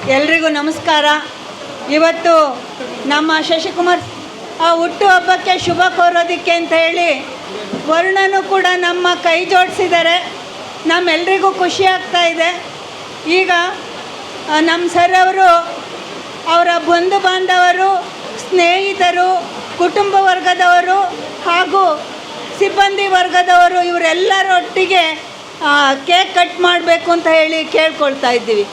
ಎಲ್ರಿಗೂ ನಮಸ್ಕಾರ. ಇವತ್ತು ನಮ್ಮ ಶಶಿಕುಮಾರ್ ಹುಟ್ಟುಹಬ್ಬಕ್ಕೆ ಶುಭ ಕೋರೋದಕ್ಕೆ ಅಂತ ಹೇಳಿ ವರುಣನು ಕೂಡ ನಮ್ಮ ಕೈ ಜೋಡಿಸಿದ್ದಾರೆ. ನಮ್ಮೆಲ್ರಿಗೂ ಖುಷಿ ಆಗ್ತಾ ಇದೆ. ಈಗ ನಮ್ಮ ಸರ್ ಅವರು ಅವರ ಬಂಧು ಬಾಂಧವರು, ಸ್ನೇಹಿತರು, ಕುಟುಂಬ ವರ್ಗದವರು ಹಾಗೂ ಸಿಬ್ಬಂದಿ ವರ್ಗದವರು ಇವರೆಲ್ಲರೊಟ್ಟಿಗೆ ಕೇಕ್ ಕಟ್ ಮಾಡಬೇಕು ಅಂತ ಹೇಳಿ ಕೇಳ್ಕೊಳ್ತಾ ಇದ್ದೀವಿ.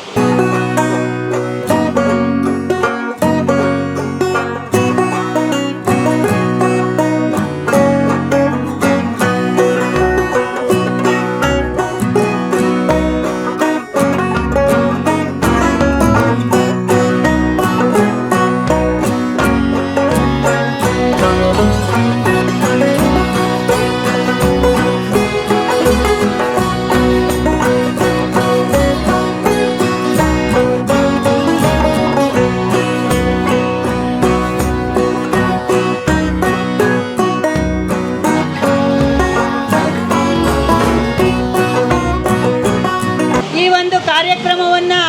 ಕಾರ್ಯಕ್ರಮವನ್ನು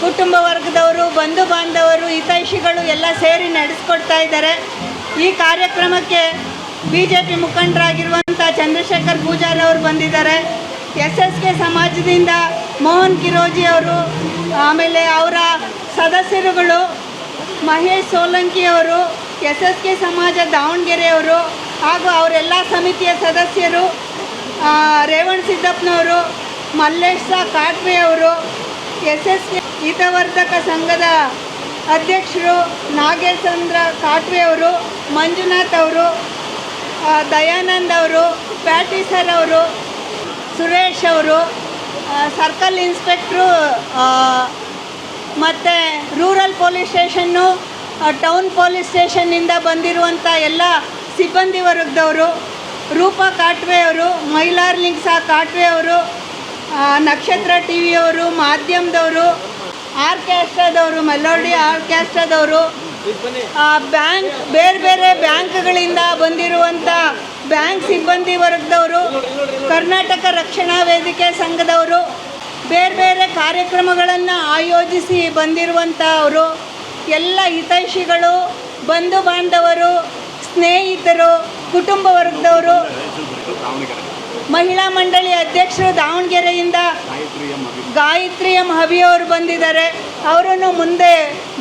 ಕುಟುಂಬ ವರ್ಗದವರು, ಬಂಧು ಬಾಂಧವರು, ಹಿತೈಷಿಗಳು ಎಲ್ಲ ಸೇರಿ ನಡೆಸ್ಕೊಡ್ತಾ ಇದ್ದಾರೆ. ಈ ಕಾರ್ಯಕ್ರಮಕ್ಕೆ BJP ಮುಖಂಡರಾಗಿರುವಂಥ ಚಂದ್ರಶೇಖರ್ ಪೂಜಾರಿ ಅವರು ಬಂದಿದ್ದಾರೆ. SSK ಸಮಾಜದಿಂದ ಮೋಹನ್ ಕಿರೋಜಿ ಅವರು, ಆಮೇಲೆ ಅವರ ಸದಸ್ಯರುಗಳು ಮಹೇಶ್ ಸೋಲಂಕಿ ಅವರು, SSK ಸಮಾಜ ದಾವಣಗೆರೆಯವರು ಹಾಗೂ ಅವರೆಲ್ಲ ಸಮಿತಿಯ ಸದಸ್ಯರು, ರೇವಣ್ ಸಿದ್ದಪ್ಪನವರು, ಮಲ್ಲೇಶ ಕಾಟ್ವೆ ಅವರು, SSK ಹಿತವರ್ಧಕ ಸಂಘದ ಅಧ್ಯಕ್ಷರು ನಾಗೇಶಂದ್ರ ಕಾಟ್ವೆ ಅವರು, ಮಂಜುನಾಥ್ ಅವರು, ದಯಾನಂದ್ ಅವರು, ಪ್ಯಾಟಿ ಸರ್ ಅವರು, ಸುರೇಶ್ ಅವರು, ಸರ್ಕಲ್ ಇನ್ಸ್ಪೆಕ್ಟ್ರು ಮತ್ತು rural police station, town police ಸ್ಟೇಷನ್ನಿಂದ ಬಂದಿರುವಂಥ ಎಲ್ಲ ಸಿಬ್ಬಂದಿ ವರ್ಗದವರು, ರೂಪಾ ಕಾಟ್ವೆ ಅವರು, ಮೈಲಾರ್ ಲಿಂಗ್ಸಾ ಕಾಟ್ವೆ ಅವರು, ನಕ್ಷತ್ರ TVಯವರು, ಮಾಧ್ಯಮದವರು, ಆರ್ಕೆಸ್ಟ್ರಾದವರು, ಮೆಲೋಡಿ ಆರ್ಕೆಸ್ಟ್ರಾದವರು, ಬ್ಯಾಂಕ್ ಬೇರೆ ಬೇರೆ ಬ್ಯಾಂಕ್ಗಳಿಂದ ಬಂದಿರುವಂಥ ಬ್ಯಾಂಕ್ ಸಿಬ್ಬಂದಿ ವರ್ಗದವರು, ಕರ್ನಾಟಕ ರಕ್ಷಣಾ ವೇದಿಕೆ ಸಂಘದವರು, ಬೇರೆ ಬೇರೆ ಕಾರ್ಯಕ್ರಮಗಳನ್ನು ಆಯೋಜಿಸಿ ಬಂದಿರುವಂಥವರು, ಎಲ್ಲ ಹಿತೈಷಿಗಳು, ಬಂಧು ಬಾಂಧವರು, ಸ್ನೇಹಿತರು, ಕುಟುಂಬ ವರ್ಗದವರು, ಮಹಿಳಾ ಮಂಡಳಿ ಅಧ್ಯಕ್ಷರು ದಾವಣಗೆರೆಯಿಂದ ಗಾಯತ್ರಿ ಎಂ ಹಬಿಯವರು ಬಂದಿದ್ದಾರೆ. ಅವರನ್ನು ಮುಂದೆ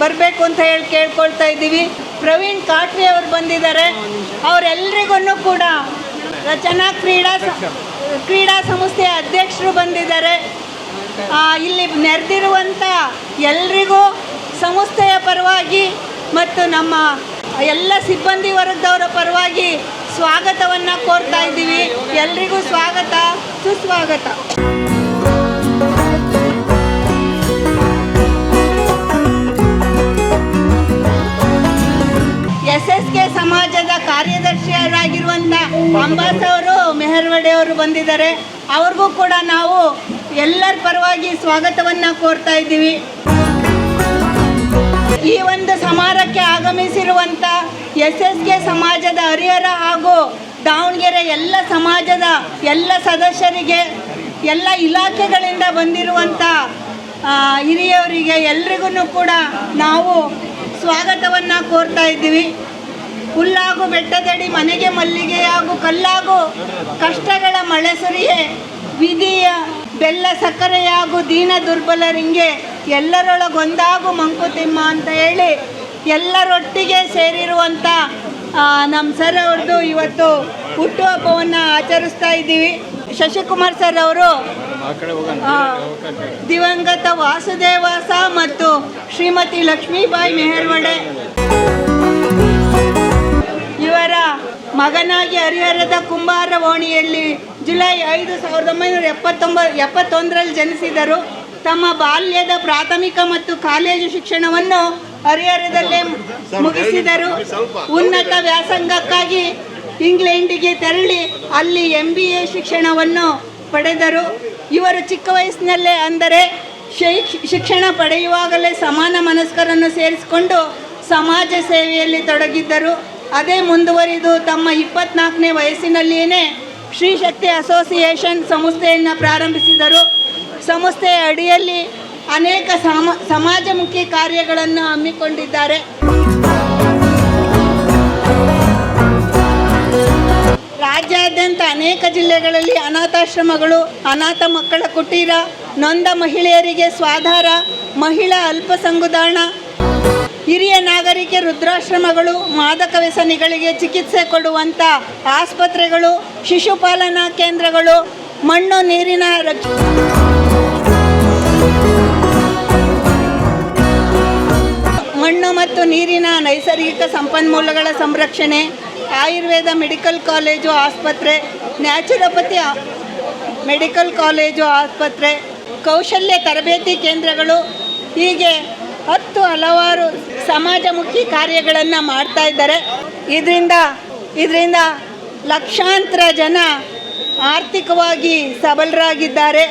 ಬರಬೇಕು ಅಂತ ಹೇಳಿ ಕೇಳ್ಕೊಳ್ತಾ ಇದ್ದೀವಿ. ಪ್ರವೀಣ್ ಕಾಟ್ವೆ ಅವರು ಬಂದಿದ್ದಾರೆ. ಅವರೆಲ್ಲರಿಗೂ ಕೂಡ ರಚನಾ ಕ್ರೀಡಾ ಸಂಸ್ಥೆಯ ಅಧ್ಯಕ್ಷರು ಬಂದಿದ್ದಾರೆ. ಇಲ್ಲಿ ನೆರೆದಿರುವಂಥ ಎಲ್ರಿಗೂ ಸಂಸ್ಥೆಯ ಪರವಾಗಿ ಮತ್ತು ನಮ್ಮ ಎಲ್ಲ ಸಿಬ್ಬಂದಿ ವರ್ಗದವರ ಪರವಾಗಿ ಸ್ವಾಗತವನ್ನು ಕೋರ್ತಾ ಇದ್ದೀವಿ. ಎಲ್ರಿಗೂ ಸ್ವಾಗತ, ಸುಸ್ವಾಗತ. SSK ಸಮಾಜದ ಕಾರ್ಯದರ್ಶಿಯರಾಗಿರುವಂಥ ಅಂಬಾಸ್ ಅವರು, ಮೆಹರ್ವಡೆ ಅವರು ಬಂದಿದ್ದಾರೆ. ಅವ್ರಿಗೂ ಕೂಡ ನಾವು ಎಲ್ಲರ ಪರವಾಗಿ ಸ್ವಾಗತವನ್ನು ಕೋರ್ತಾ ಇದ್ದೀವಿ. ಈ ಒಂದು ಸಮಾರಂಭಕ್ಕೆ ಆಗಮಿಸಿರುವಂಥ SSK ಸಮಾಜದ ಹರಿಹರ ಹಾಗೂ ದಾವಣಗೆರೆ ಎಲ್ಲ ಸಮಾಜದ ಎಲ್ಲ ಸದಸ್ಯರಿಗೆ, ಎಲ್ಲ ಇಲಾಖೆಗಳಿಂದ ಬಂದಿರುವಂಥ ಹಿರಿಯವರಿಗೆ ಎಲ್ರಿಗೂ ಕೂಡ ನಾವು ಸ್ವಾಗತವನ್ನು ಕೋರ್ತಾ ಇದ್ದೀವಿ. ಹುಲ್ಲಾಗು ಬೆಟ್ಟದಡಿ ಮನೆಗೆ ಮಲ್ಲಿಗೆಯಾಗು ಕಲ್ಲಾಗು ಕಷ್ಟಗಳ ಮಳೆ ಸುರಿಯೇ ವಿಧಿಯ ಬೆಲ್ಲ ಸಕ್ಕರೆಯಾಗು ದೀನ ದುರ್ಬಲರಿಂಗೆ ಎಲ್ಲರೊಳಗೊಂದಾಗು ಮಂಕುತಿಮ್ಮ ಅಂತ ಹೇಳಿ ಎಲ್ಲರೊಟ್ಟಿಗೆ ಸೇರಿರುವಂಥ ನಮ್ಮ ಸರ್ ಅವ್ರದ್ದು ಇವತ್ತು ಹುಟ್ಟುಹಬ್ಬವನ್ನು ಆಚರಿಸ್ತಾ ಇದ್ದೀವಿ. ಶಶಿಕುಮಾರ್ ಸರ್ ಅವರು ದಿವಂಗತ ವಾಸುದೇವಾಸ ಮತ್ತು ಶ್ರೀಮತಿ ಲಕ್ಷ್ಮೀಬಾಯಿ ಮೆಹರ್ವಡೆ ಇವರ ಮಗನಾಗಿ ಹರಿಹರದ ಕುಂಬಾರ ಓಣಿಯಲ್ಲಿ ಜುಲೈ 5, 1971ರಲ್ಲಿ ಜನಿಸಿದರು. ತಮ್ಮ ಬಾಲ್ಯದ ಪ್ರಾಥಮಿಕ ಮತ್ತು ಕಾಲೇಜು ಶಿಕ್ಷಣವನ್ನು ಹರಿಹರದಲ್ಲೇ ಮುಗಿಸಿದರು. ಉನ್ನತ ವ್ಯಾಸಂಗಕ್ಕಾಗಿ ಇಂಗ್ಲೆಂಡಿಗೆ ತೆರಳಿ ಅಲ್ಲಿ MBA ಶಿಕ್ಷಣವನ್ನು ಪಡೆದರು. ಇವರು ಚಿಕ್ಕ ವಯಸ್ಸಿನಲ್ಲೇ ಅಂದರೆ ಶಿಕ್ಷಣ ಪಡೆಯುವಾಗಲೇ ಸಮಾನ ಮನಸ್ಕರನ್ನು ಸೇರಿಸಿಕೊಂಡು ಸಮಾಜ ಸೇವೆಯಲ್ಲಿ ತೊಡಗಿದ್ದರು. ಅದೇ ಮುಂದುವರಿದು ತಮ್ಮ 24ನೇ ವಯಸ್ಸಿನಲ್ಲಿಯೇ ಶ್ರೀ ಶಕ್ತಿ ಅಸೋಸಿಯೇಷನ್ ಸಂಸ್ಥೆಯನ್ನು ಪ್ರಾರಂಭಿಸಿದರು. ಸಂಸ್ಥೆಯ ಅಡಿಯಲ್ಲಿ ಅನೇಕ ಸಮಾಜಮುಖಿ ಕಾರ್ಯಗಳನ್ನು ಹಮ್ಮಿಕೊಂಡಿದ್ದಾರೆ. ರಾಜ್ಯಾದ್ಯಂತ ಅನೇಕ ಜಿಲ್ಲೆಗಳಲ್ಲಿ ಅನಾಥಾಶ್ರಮಗಳು, ಅನಾಥ ಮಕ್ಕಳ ಕುಟೀರ, ನೊಂದ ಮಹಿಳೆಯರಿಗೆ ಸ್ವಾಧಾರ, ಮಹಿಳಾ ಅಲ್ಪಸಂಗುದಾಣ, ಹಿರಿಯ ನಾಗರಿಕ ವೃದ್ಧಾಶ್ರಮಗಳು, ಮಾದಕ ವ್ಯಸನಿಗಳಿಗೆ ಚಿಕಿತ್ಸೆ ಕೊಡುವಂಥ ಆಸ್ಪತ್ರೆಗಳು, ಶಿಶುಪಾಲನಾ ಕೇಂದ್ರಗಳು, ಮಣ್ಣು ಮತ್ತು ನೀರಿನ ನೈಸರ್ಗಿಕ ಸಂಪನ್ಮೂಲಗಳ ಸಂರಕ್ಷಣೆ, ಆಯುರ್ವೇದ ಮೆಡಿಕಲ್ ಕಾಲೇಜು ಆಸ್ಪತ್ರೆ, ನ್ಯಾಚುರೋಪತಿ ಮೆಡಿಕಲ್ ಕಾಲೇಜು ಆಸ್ಪತ್ರೆ, ಕೌಶಲ್ಯ ತರಬೇತಿ ಕೇಂದ್ರಗಳು, ಹೀಗೆ ಹಲವಾರು ಸಮಾಜಮುಖಿ ಕಾರ್ಯಗಳನ್ನು ಮಾಡ್ತಾ ಇದ್ದಾರೆ. ಇದರಿಂದ ಲಕ್ಷಾಂತರ ಜನ ಆರ್ಥಿಕವಾಗಿ ಸಬಲರಾಗಿದ್ದಾರೆ,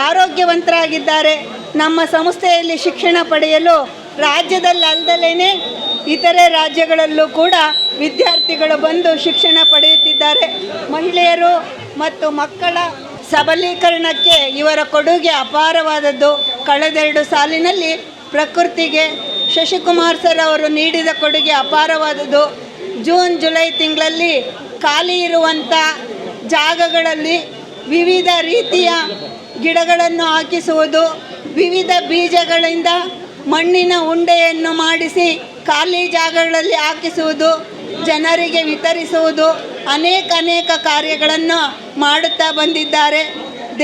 ಆರೋಗ್ಯವಂತರಾಗಿದ್ದಾರೆ. ನಮ್ಮ ಸಂಸ್ಥೆಯಲ್ಲಿ ಶಿಕ್ಷಣ ಪಡೆಯಲು ರಾಜ್ಯದಲ್ಲದಲೇ ಇತರೆ ರಾಜ್ಯಗಳಲ್ಲೂ ಕೂಡ ವಿದ್ಯಾರ್ಥಿಗಳು ಬಂದು ಶಿಕ್ಷಣ ಪಡೆಯುತ್ತಿದ್ದಾರೆ. ಮಹಿಳೆಯರು ಮತ್ತು ಮಕ್ಕಳ ಸಬಲೀಕರಣಕ್ಕೆ ಇವರ ಕೊಡುಗೆ ಅಪಾರವಾದದ್ದು. ಕಳೆದೆರಡು ಸಾಲಿನಲ್ಲಿ ಪ್ರಕೃತಿಗೆ ಶಶಿಕುಮಾರ್ ಸರ್ ಅವರು ನೀಡಿದ ಕೊಡುಗೆ ಅಪಾರವಾದದ್ದು. ಜೂನ್ ಜುಲೈ ತಿಂಗಳಲ್ಲಿ ಖಾಲಿ ಇರುವಂಥ ಜಾಗಗಳಲ್ಲಿ ವಿವಿಧ ರೀತಿಯ ಗಿಡಗಳನ್ನು ಹಾಕಿಸುವುದು, ವಿವಿಧ ಬೀಜಗಳಿಂದ ಮಣ್ಣಿನ ಉಂಡೆಯನ್ನು ಮಾಡಿಸಿ ಖಾಲಿ ಜಾಗಗಳಲ್ಲಿ ಹಾಕಿಸುವುದು, ಜನರಿಗೆ ವಿತರಿಸುವುದು, ಅನೇಕ ಕಾರ್ಯಗಳನ್ನು ಮಾಡುತ್ತಾ ಬಂದಿದ್ದಾರೆ.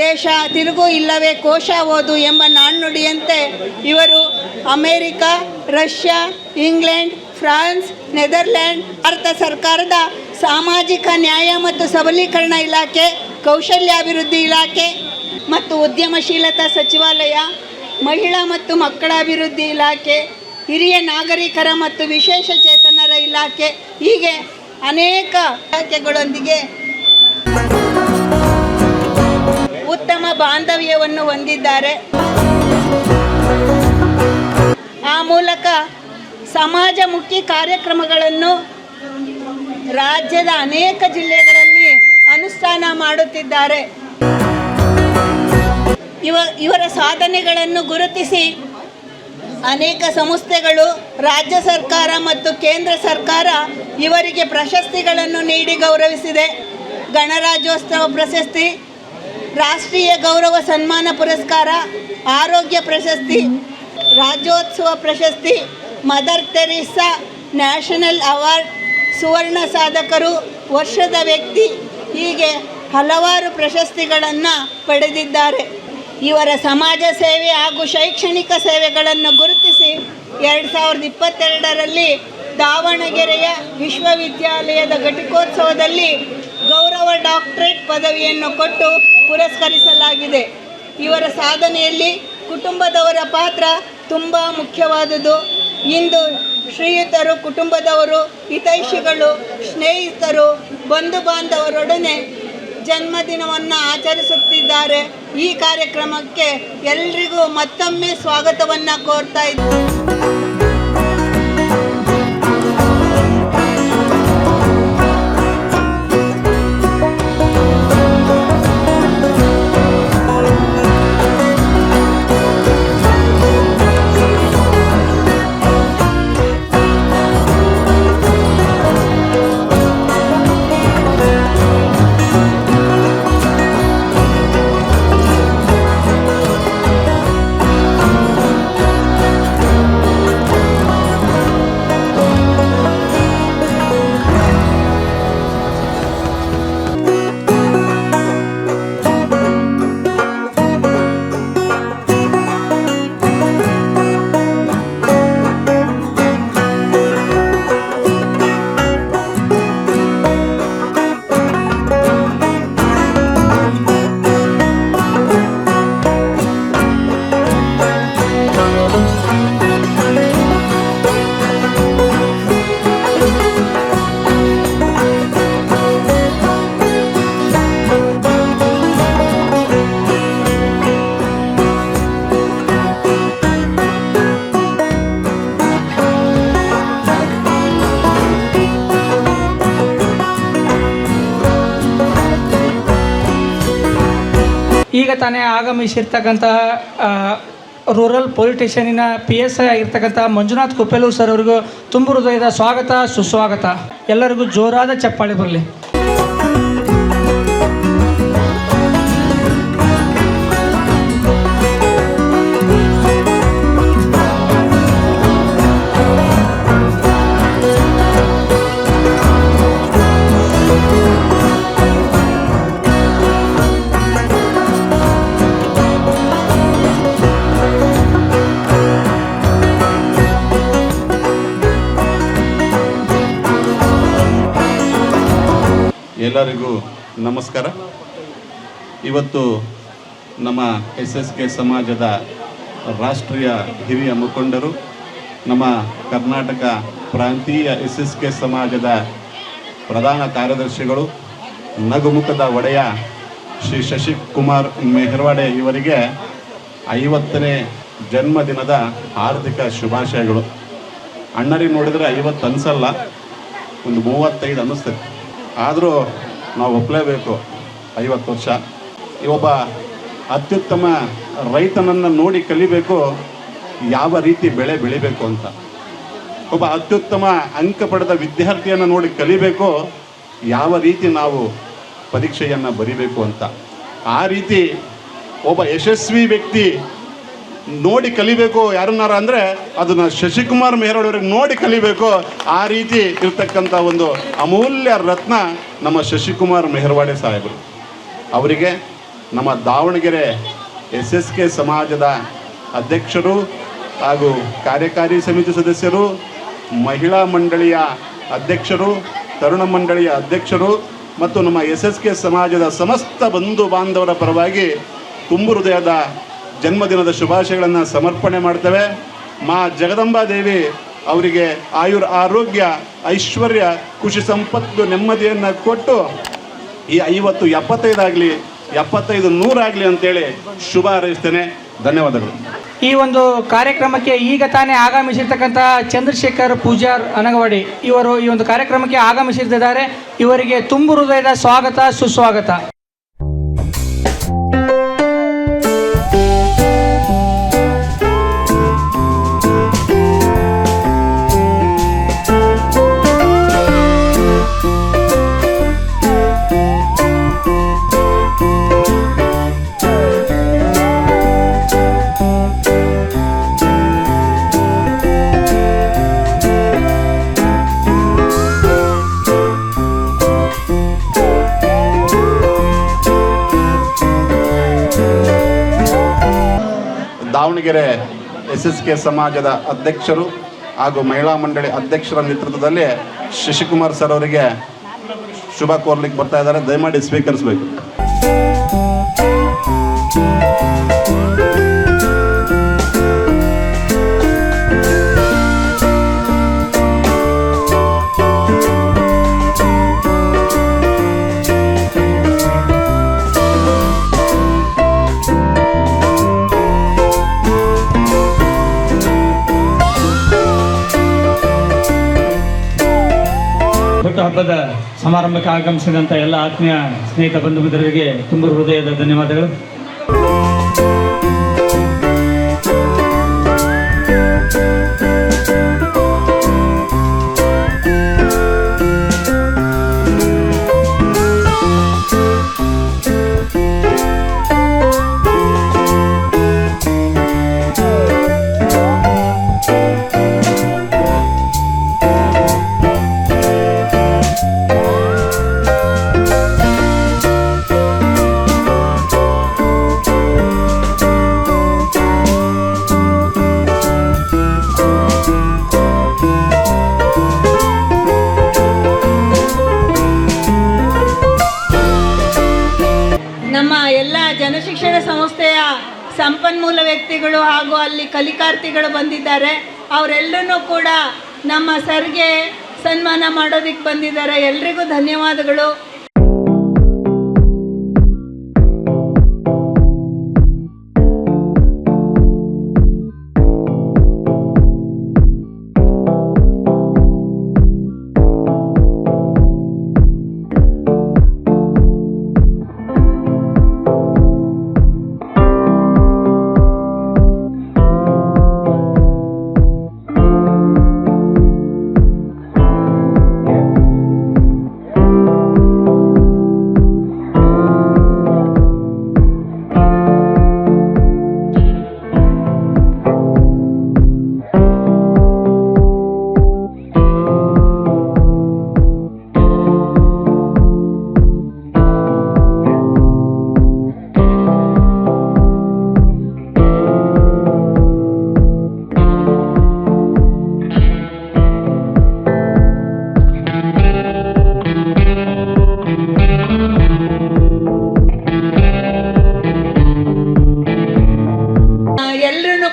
ದೇಶ ತಿರುಗು ಇಲ್ಲವೇ ಕೋಶ ಓದು ಎಂಬ ನಾಣ್ಣುಡಿಯಂತೆ ಇವರು America, Russia, England, France, Netherland, Bharat ಸರ್ಕಾರದ ಸಾಮಾಜಿಕ ನ್ಯಾಯ ಮತ್ತು ಸಬಲೀಕರಣ ಇಲಾಖೆ, ಕೌಶಲ್ಯಾಭಿವೃದ್ಧಿ ಇಲಾಖೆ ಮತ್ತು ಉದ್ಯಮಶೀಲತಾ ಸಚಿವಾಲಯ, ಮಹಿಳಾ ಮತ್ತು ಮಕ್ಕಳ ಅಭಿವೃದ್ಧಿ ಇಲಾಖೆ, ಹಿರಿಯ ನಾಗರಿಕರ ಮತ್ತು ವಿಶೇಷ ಚೇತನರ ಇಲಾಖೆ, ಹೀಗೆ ಅನೇಕ ಇಲಾಖೆಗಳೊಂದಿಗೆ ಉತ್ತಮ ಬಾಂಧವ್ಯವನ್ನು ಹೊಂದಿದ್ದಾರೆ. ಆ ಮೂಲಕ ಸಮಾಜಮುಖಿ ಕಾರ್ಯಕ್ರಮಗಳನ್ನು ರಾಜ್ಯದ ಅನೇಕ ಜಿಲ್ಲೆಗಳಲ್ಲಿ ಅನುಷ್ಠಾನ ಮಾಡುತ್ತಿದ್ದಾರೆ. ಇವರ ಸಾಧನೆಗಳನ್ನು ಗುರುತಿಸಿ ಅನೇಕ ಸಂಸ್ಥೆಗಳು, ರಾಜ್ಯ ಸರ್ಕಾರ ಮತ್ತು ಕೇಂದ್ರ ಸರ್ಕಾರ ಇವರಿಗೆ ಪ್ರಶಸ್ತಿಗಳನ್ನು ನೀಡಿ ಗೌರವಿಸಿದೆ. ಗಣರಾಜ್ಯೋತ್ಸವ ಪ್ರಶಸ್ತಿ, ರಾಷ್ಟ್ರೀಯ ಗೌರವ ಸನ್ಮಾನ ಪುರಸ್ಕಾರ, ಆರೋಗ್ಯ ಪ್ರಶಸ್ತಿ, ರಾಜ್ಯೋತ್ಸವ ಪ್ರಶಸ್ತಿ, ಮದರ್ ತೆರೇಸಾ ನ್ಯಾಷನಲ್ ಅವಾರ್ಡ್, ಸುವರ್ಣ ಸಾಧಕರು, ವರ್ಷದ ವ್ಯಕ್ತಿ, ಹೀಗೆ ಹಲವಾರು ಪ್ರಶಸ್ತಿಗಳನ್ನು ಪಡೆದಿದ್ದಾರೆ. ಇವರ ಸಮಾಜ ಸೇವೆ ಹಾಗೂ ಶೈಕ್ಷಣಿಕ ಸೇವೆಗಳನ್ನು ಗುರುತಿಸಿ 2022ರಲ್ಲಿ ದಾವಣಗೆರೆಯ ವಿಶ್ವವಿದ್ಯಾಲಯದ ಘಟಿಕೋತ್ಸವದಲ್ಲಿ ಗೌರವ ಡಾಕ್ಟರೇಟ್ ಪದವಿಯನ್ನು ಕೊಟ್ಟು ಪುರಸ್ಕರಿಸಲಾಗಿದೆ. ಇವರ ಸಾಧನೆಯಲ್ಲಿ ಕುಟುಂಬದವರ ಪಾತ್ರ ತುಂಬ ಮುಖ್ಯವಾದುದು. ಇಂದು ಶ್ರೀಯುತರು ಕುಟುಂಬದವರು, ಹಿತೈಷಿಗಳು, ಸ್ನೇಹಿತರು, ಬಂಧು ಬಾಂಧವರೊಡನೆ ಜನ್ಮದಿನವನ್ನು ಆಚರಿಸುತ್ತಿದ್ದಾರೆ. ಈ ಕಾರ್ಯಕ್ರಮಕ್ಕೆ ಎಲ್ರಿಗೂ ಮತ್ತೊಮ್ಮೆ ಸ್ವಾಗತವನ್ನು ಕೋರ್ತಾ ಇದ್ದೀನಿ. ಈಗ ತಾನೇ ಆಗಮಿಸಿರ್ತಕ್ಕಂತಹ ರೂರಲ್ ಪೊಲೀಸ್ ಸ್ಟೇಷನಿನ PSI ಆಗಿರ್ತಕ್ಕಂಥ ಮಂಜುನಾಥ್ ಕುಪ್ಪೇಲೂರು ಸರ್ ಅವರಿಗೂ ತುಂಬು ಹೃದಯದ ಸ್ವಾಗತ ಸುಸ್ವಾಗತ. ಎಲ್ಲರಿಗೂ ಜೋರಾದ ಚಪ್ಪಾಳೆ ಬರಲಿ. ಎಲ್ಲರಿಗೂ ನಮಸ್ಕಾರ. ಇವತ್ತು ನಮ್ಮ SSK ಸಮಾಜದ ರಾಷ್ಟ್ರೀಯ ಹಿರಿಯ ಮುಖಂಡರು, ನಮ್ಮ ಕರ್ನಾಟಕ ಪ್ರಾಂತೀಯ SSK ಸಮಾಜದ ಪ್ರಧಾನ ಕಾರ್ಯದರ್ಶಿಗಳು, ನಗುಮುಖದ ಒಡೆಯ ಶ್ರೀ ಶಶಿಕುಮಾರ್ ಮೆಹರ್ವಾಡೆ ಇವರಿಗೆ 50ನೇ ಜನ್ಮದಿನದ ಹಾರ್ದಿಕ ಶುಭಾಶಯಗಳು. ಅಣ್ಣರಿಗೆ ನೋಡಿದರೆ 50 ಅನಿಸಲ್ಲ, ಒಂದು 35 ಅನ್ನಿಸ್ತದೆ. ಆದರೂ ನಾವು ಒಪ್ಪಲೇಬೇಕು, 50 ವರ್ಷ. ಒಬ್ಬ ಅತ್ಯುತ್ತಮ ರೈತನನ್ನು ನೋಡಿ ಕಲಿಬೇಕು ಯಾವ ರೀತಿ ಬೆಳೆ ಬೆಳಿಬೇಕು ಅಂತ. ಒಬ್ಬ ಅತ್ಯುತ್ತಮ ಅಂಕ ಪಡೆದ ವಿದ್ಯಾರ್ಥಿಯನ್ನು ನೋಡಿ ಕಲಿಬೇಕು ಯಾವ ರೀತಿ ನಾವು ಪರೀಕ್ಷೆಯನ್ನು ಬರಿಬೇಕು ಅಂತ. ಆ ರೀತಿ ಒಬ್ಬ ಯಶಸ್ವಿ ವ್ಯಕ್ತಿ ನೋಡಿ ಕಲಿಬೇಕು ಯಾರನ್ನಾರ ಅಂದರೆ ಅದನ್ನು ಶಶಿಕುಮಾರ್ ಮೆಹರ್ವಾಡೆ ನೋಡಿ ಕಲಿಬೇಕು. ಆ ರೀತಿ ಇರ್ತಕ್ಕಂಥ ಒಂದು ಅಮೂಲ್ಯ ರತ್ನ ನಮ್ಮ ಶಶಿಕುಮಾರ್ ಮೆಹರ್ವಾಡೆ ಸಾಹೇಬರು. ಅವರಿಗೆ ನಮ್ಮ ದಾವಣಗೆರೆ SSK ಸಮಾಜದ ಅಧ್ಯಕ್ಷರು ಹಾಗೂ ಕಾರ್ಯಕಾರಿ ಸಮಿತಿ ಸದಸ್ಯರು, ಮಹಿಳಾ ಮಂಡಳಿಯ ಅಧ್ಯಕ್ಷರು, ತರುಣ ಮಂಡಳಿಯ ಅಧ್ಯಕ್ಷರು ಮತ್ತು ನಮ್ಮ SSK ಸಮಾಜದ ಸಮಸ್ತ ಬಂಧು ಬಾಂಧವರ ಪರವಾಗಿ ತುಂಬು ಹೃದಯದ ಜನ್ಮದಿನದ ಶುಭಾಶಯಗಳನ್ನು ಸಮರ್ಪಣೆ ಮಾಡ್ತೇವೆ. ಮಾ ಜಗದಂಬಾದೇವಿ ಅವರಿಗೆ ಆರೋಗ್ಯ, ಐಶ್ವರ್ಯ, ಖುಷಿ, ಸಂಪತ್ತು, ನೆಮ್ಮದಿಯನ್ನು ಕೊಟ್ಟು ಈ 50, 75 ಆಗಲಿ, 75, 100 ಆಗಲಿ ಅಂತೇಳಿ ಶುಭ ಹಾರೈಸ್ತೇನೆ. ಧನ್ಯವಾದಗಳು. ಈ ಒಂದು ಕಾರ್ಯಕ್ರಮಕ್ಕೆ ಈಗ ತಾನೇ ಆಗಮಿಸಿರ್ತಕ್ಕಂಥ ಚಂದ್ರಶೇಖರ್ ಪೂಜಾರ್ ಅನಗವಾಡಿ ಇವರು ಈ ಒಂದು ಕಾರ್ಯಕ್ರಮಕ್ಕೆ ಆಗಮಿಸಿದ್ದಾರೆ. ಇವರಿಗೆ ತುಂಬು ಹೃದಯದ ಸ್ವಾಗತ ಸುಸ್ವಾಗತ. ದಾವಣಗೆರೆ SSK ಸಮಾಜದ ಅಧ್ಯಕ್ಷರು ಹಾಗೂ ಮಹಿಳಾ ಮಂಡಳಿ ಅಧ್ಯಕ್ಷರ ನೇತೃತ್ವದಲ್ಲಿ ಶಶಿಕುಮಾರ್ ಸರ್ ಅವರಿಗೆ ಶುಭ ಕೋರ್ಲಿಕ್ಕೆ ಬರ್ತಾ ಇದ್ದಾರೆ. ದಯಮಾಡಿ ಸ್ವೀಕರಿಸಬೇಕು. ಹಬ್ಬದ ಸಮಾರಂಭಕ್ಕೆ ಆಗಮಿಸಿದಂಥ ಎಲ್ಲ ಆತ್ಮೀಯ ಸ್ನೇಹಿತ ಬಂಧು ಮಿತ್ರರಿಗೆ ತುಂಬ ಹೃದಯದ ಧನ್ಯವಾದಗಳು. ಜನಶಿಕ್ಷಣ ಸಂಸ್ಥೆಯ ಸಂಪನ್ಮೂಲ ವ್ಯಕ್ತಿಗಳು ಹಾಗೂ ಅಲ್ಲಿ ಕಲಿಕಾರ್ಥಿಗಳು ಬಂದಿದ್ದಾರೆ. ಅವರೆಲ್ಲರೂ ಕೂಡ ನಮ್ಮ ಸರ್ಗೆ ಸನ್ಮಾನ ಮಾಡೋದಕ್ಕೆ ಬಂದಿದ್ದಾರೆ. ಎಲ್ರಿಗೂ ಧನ್ಯವಾದಗಳು.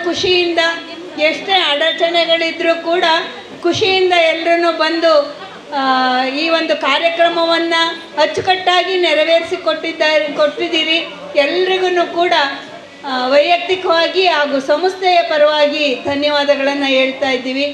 ಖುಷಿಯಿಂದ, ಎಷ್ಟೇ ಅಡಚಣೆಗಳಿದ್ರೂ ಕೂಡ ಖುಷಿಯಿಂದ ಎಲ್ಲರೂ ಬಂದು ಈ ಒಂದು ಕಾರ್ಯಕ್ರಮವನ್ನು ಅಚ್ಚುಕಟ್ಟಾಗಿ ಕೊಟ್ಟಿದ್ದೀರಿ. ಎಲ್ರಿಗೂ ಕೂಡ ವೈಯಕ್ತಿಕವಾಗಿ ಹಾಗೂ ಸಂಸ್ಥೆಯ ಪರವಾಗಿ ಧನ್ಯವಾದಗಳನ್ನು ಹೇಳ್ತಾ ಇದ್ದೀವಿ.